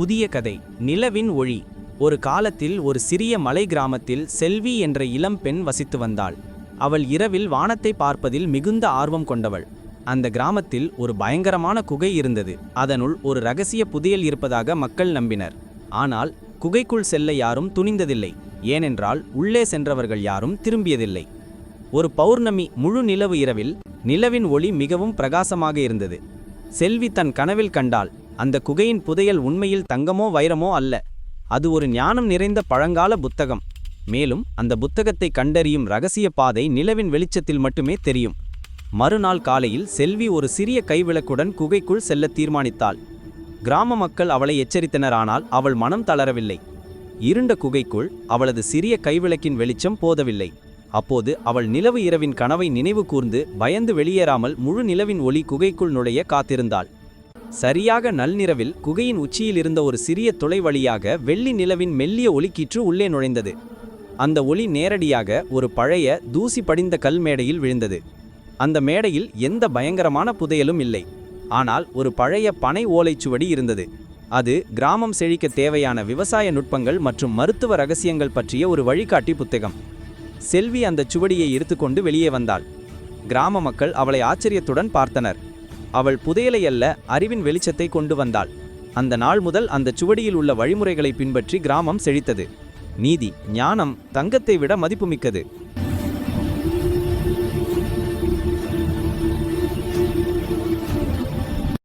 புதிய கதை நிலவின் ஒளி. ஒரு காலத்தில் ஒரு சிறிய மலை கிராமத்தில் செல்வி என்ற இளம் பெண் வசித்து வந்தாள். அவள் இரவில் வானத்தை பார்ப்பதில் மிகுந்த ஆர்வம் கொண்டவள். அந்த கிராமத்தில் ஒரு பயங்கரமான குகை இருந்தது. அதனுள் ஒரு இரகசிய புதையல் இருப்பதாக மக்கள் நம்பினர். ஆனால் குகைக்குள் செல்ல யாரும் துணிந்ததில்லை. ஏனென்றால் உள்ளே சென்றவர்கள் யாரும் திரும்பியதில்லை. ஒரு பௌர்ணமி முழு நிலவு இரவில் நிலவின் ஒளி மிகவும் பிரகாசமாக இருந்தது. செல்வி தன் கனவில் கண்டாள், அந்த குகையின் புதையல் உண்மையில் தங்கமோ வைரமோ அல்ல, அது ஒரு ஞானம் நிறைந்த பழங்கால புத்தகம். மேலும் அந்த புத்தகத்தை கண்டறியும் இரகசிய பாதை நிலவின் வெளிச்சத்தில் மட்டுமே தெரியும். மறுநாள் காலையில் செல்வி ஒரு சிறிய கைவிளக்குடன் குகைக்குள் செல்ல தீர்மானித்தாள். கிராம மக்கள் அவளை எச்சரித்தனர், ஆனால் அவள் மனம் தளரவில்லை. இருண்ட குகைக்குள் அவளது சிறிய கைவிளக்கின் வெளிச்சம் போதவில்லை. அப்போது அவள் நிலவு இரவின் கனவை நினைவு கூர்ந்து பயந்து வெளியேறாமல் முழு நிலவின் ஒளி குகைக்குள் நுழைய காத்திருந்தாள். சரியாக நள்ளிரவில் குகையின் உச்சியில் இருந்த ஒரு சிறிய துளை வழியாக வெள்ளி நிலவின் மெல்லிய ஒளிக்கீற்று உள்ளே நுழைந்தது. அந்த ஒளி நேரடியாக ஒரு பழைய தூசி படிந்த கல் மேடையில் விழுந்தது. அந்த மேடையில் எந்த பயங்கரமான புதையலும் இல்லை. ஆனால் ஒரு பழைய பனை ஓலைச்சுவடி இருந்தது. அது கிராமம் செழிக்க தேவையான விவசாய நுட்பங்கள் மற்றும் மருத்துவ இரகசியங்கள் பற்றிய ஒரு வழிகாட்டி புத்தகம். செல்வி அந்த சுவடியை எடுத்துக்கொண்டு வெளியே வந்தாள். கிராம மக்கள் அவளை ஆச்சரியத்துடன் பார்த்தனர். அவள் புதையலை அல்ல, அறிவின் வெளிச்சத்தை கொண்டு வந்தாள். அந்த நாள் முதல் அந்த சுவடியில் உள்ள வழிமுறைகளை பின்பற்றி கிராமம் செழித்தது. நீதி, ஞானம் தங்கத்தை விட மதிப்புமிக்கது.